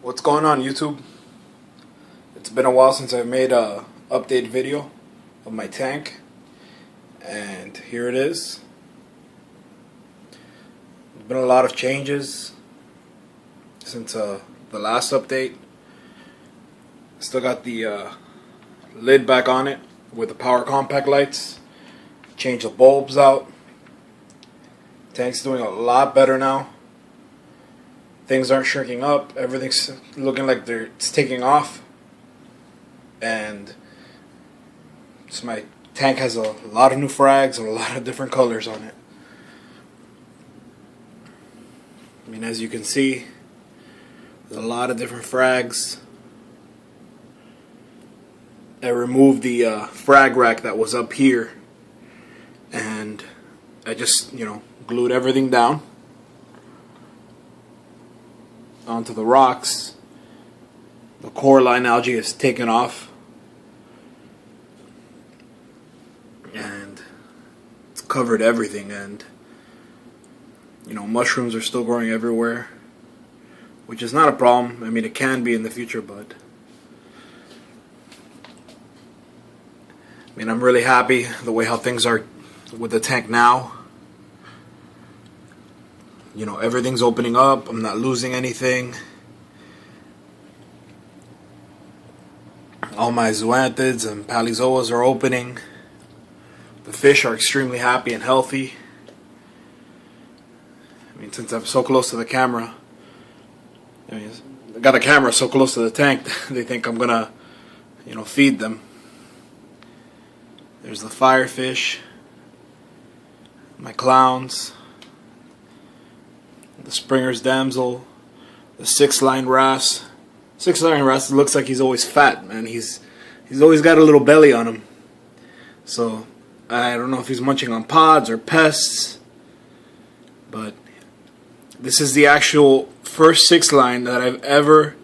What's going on, YouTube? It's been a while since I've made a update video of my tank, and here it is. There's been a lot of changes since the last update. Still got the lid back on it with the power compact lights. Changed the bulbs out. Tank's doing a lot better now. Things aren't shrinking up. Everything's looking like it's taking off. And so my tank has a lot of new frags and a lot of different colors on it. I mean, as you can see, there's a lot of different frags. I removed the frag rack that was up here, and I just, glued everything down onto the rocks. The core line algae is taken off, and it's covered everything. And mushrooms are still growing everywhere, which is not a problem. I mean, it can be in the future, but I'm really happy the way how things are with the tank now. Everything's opening up. I'm not losing anything. All my zoanthids and palizoas are opening. The fish are extremely happy and healthy. I mean, since I'm so close to the camera, I got a camera so close to the tank, they think I'm gonna, feed them. There's the firefish, my clowns, the Springer's damsel, the 6-line wrasse. 6-line wrasse looks like he's always fat, man. He's always got a little belly on him. So I don't know if he's munching on pods or pests, but this is the actual first 6-line that I've ever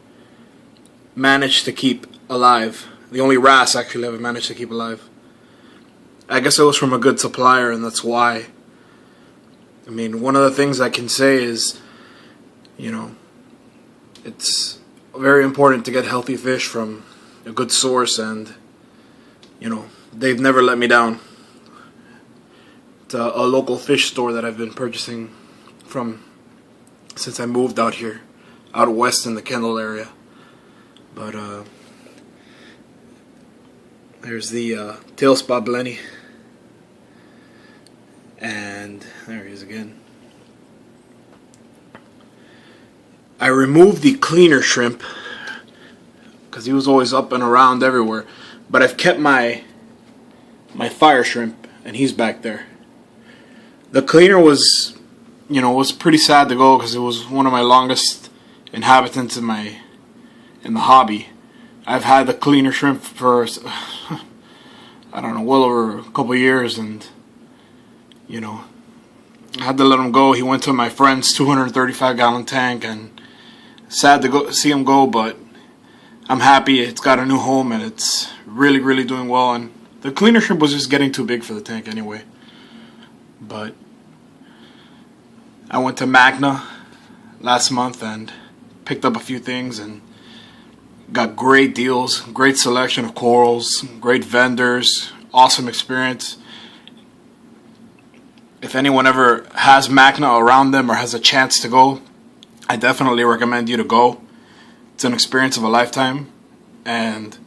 managed to keep alive. The only wrasse actually I've managed to keep alive. I guess it was from a good supplier, and that's why. I mean, one of the things I can say is, it's very important to get healthy fish from a good source, and, they've never let me down. It's a local fish store that I've been purchasing from since I moved out here, out west in the Kendall area. But, there's the tail spot blenny. And there he is again. I removed the cleaner shrimp because he was always up and around everywhere. But I've kept my fire shrimp, and he's back there. The cleaner was, was pretty sad to go because it was one of my longest inhabitants in the hobby. I've had the cleaner shrimp for I don't know, well over a couple years, and I had to let him go. He went to my friend's 235-gallon tank, and sad to see him go, but I'm happy it's got a new home, and it's really, really doing well. And the cleaner shrimp was just getting too big for the tank anyway. But I went to Magna last month and picked up a few things and got great deals, great selection of corals, great vendors, awesome experience. If anyone ever has Magna around them or has a chance to go, I definitely recommend you to go. It's an experience of a lifetime, and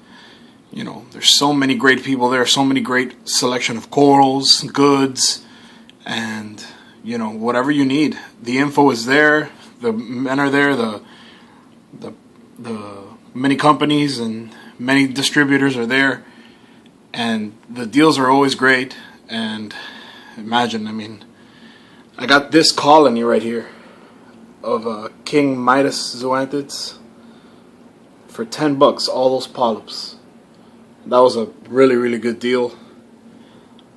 there's so many great people there, so many great selection of corals, goods, and whatever you need. The info is there, the men are there, the many companies and many distributors are there, and the deals are always great. And imagine, I got this colony right here of King Midas zoanthids for $10, all those polyps. That was a really, really good deal.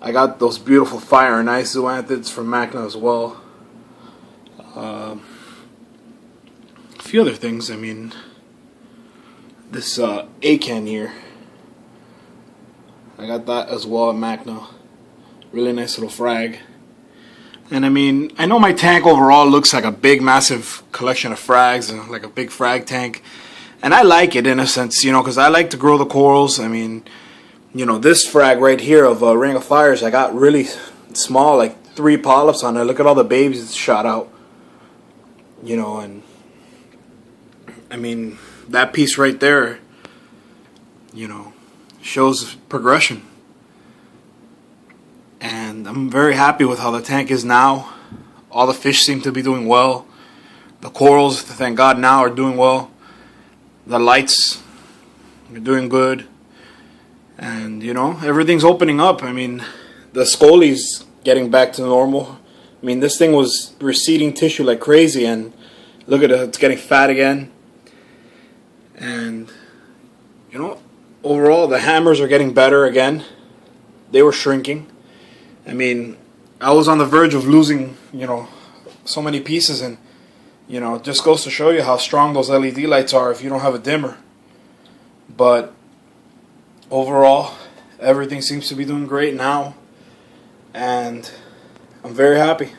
I got those beautiful fire and ice zoanthids from Magna as well. A few other things. This acan here, I got that as well at Magna. Really nice little frag. And I know my tank overall looks like a big massive collection of frags and like a big frag tank. And I like it in a sense, you know, because I like to grow the corals. I mean, you know, this frag right here of Ring of Fires, I got really small, like 3 polyps on it. Look at all the babies it's shot out. You know, and I mean, that piece right there, you know, shows progression. And I'm very happy with how the tank is now. All the fish seem to be doing well. The corals, thank God, now are doing well. The lights are doing good. And, you know, everything's opening up. I mean, the scolie's getting back to normal. I mean, this thing was receding tissue like crazy, and look at it, it's getting fat again. And, you know, overall, the hammers are getting better again. They were shrinking. I mean, I was on the verge of losing, you know, so many pieces, and, you know, it just goes to show you how strong those LED lights are if you don't have a dimmer. But overall, everything seems to be doing great now, and I'm very happy.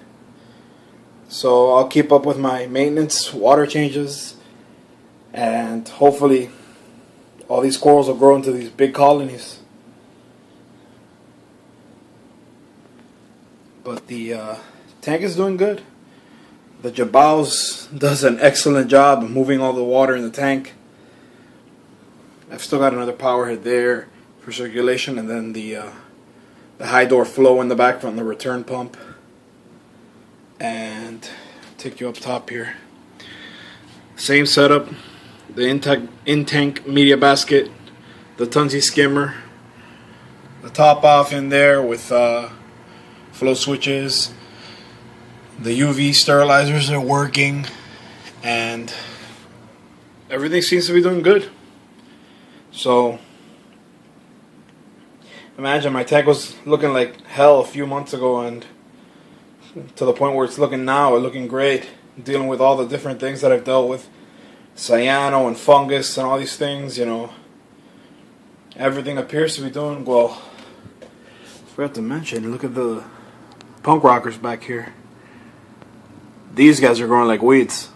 So I'll keep up with my maintenance, water changes, and hopefully all these corals will grow into these big colonies. But the tank is doing good. The Jabaos does an excellent job of moving all the water in the tank. I've still got another power head there for circulation, and then the high door flow in the back from the return pump. And take you up top here. Same setup. The in-tank media basket, the Tunzi skimmer, the top off in there with flow switches. The UV sterilizers are working, and everything seems to be doing good. So imagine my tank was looking like hell a few months ago, and to the point where it's looking now, it's looking great. Dealing with all the different things that I've dealt with, cyano and fungus and all these things, you know. Everything appears to be doing well. I forgot to mention, look at the punk rockers back here. These guys are growing like weeds.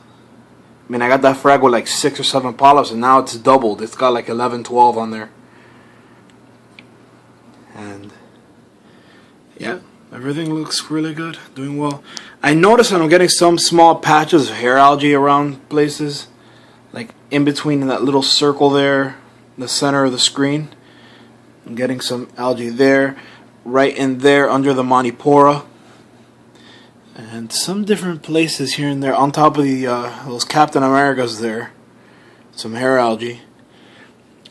I mean, I got that frag with like 6 or 7 polyps, and now it's doubled. It's got like 11, 12 on there. And yeah, everything looks really good, doing well. I noticed that I'm getting some small patches of hair algae around places, like in between that little circle there, the center of the screen. I'm getting some algae there, right in there under the Monipora, and some different places here and there on top of the those Captain Americas there. Some hair algae,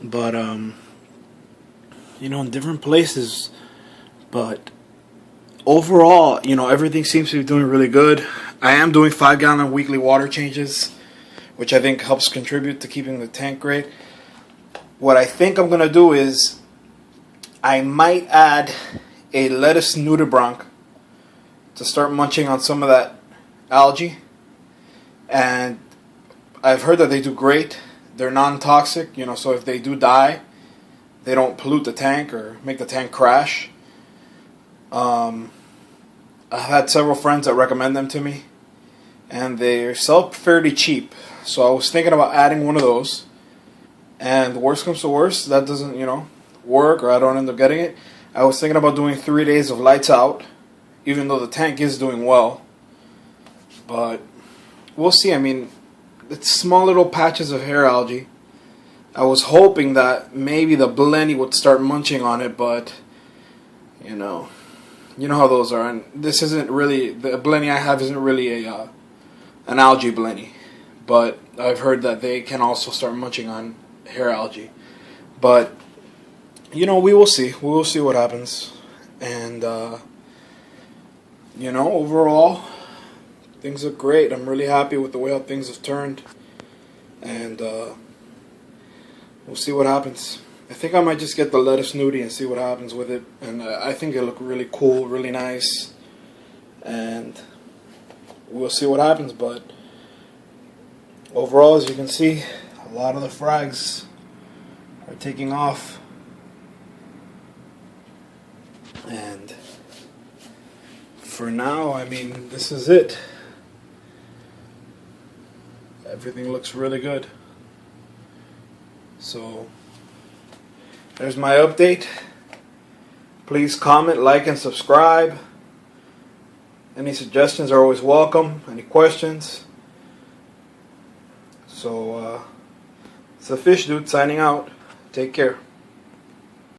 but you know, in different places. But overall, you know, everything seems to be doing really good. I am doing 5-gallon weekly water changes, which I think helps contribute to keeping the tank great. What I think I'm gonna do is I might add a lettuce nudibranch to start munching on some of that algae. And I've heard that they do great. They're non-toxic, you know, so if they do die, they don't pollute the tank or make the tank crash. I've had several friends that recommend them to me, and they sell fairly cheap. So I was thinking about adding one of those. And worst comes to worst, that doesn't, you know, work, or I don't end up getting it. I was thinking about doing 3 days of lights out, even though the tank is doing well. But we'll see. I mean, it's small little patches of hair algae. I was hoping that maybe the blenny would start munching on it, but you know how those are. And this isn't really, the blenny I have isn't really a an algae blenny, but I've heard that they can also start munching on hair algae. But you know, we will see. We will see what happens. And you know, overall, things look great. I'm really happy with the way how things have turned, and we'll see what happens. I think I might just get the lettuce nudie and see what happens with it. And I think it'll look really cool, really nice, and we'll see what happens. But overall, as you can see, a lot of the frags are taking off, and for now, I mean, this is it. Everything looks really good. So there's my update. Please comment, like, and subscribe. Any suggestions are always welcome. Any questions? So it's the Fish Dude signing out. Take care.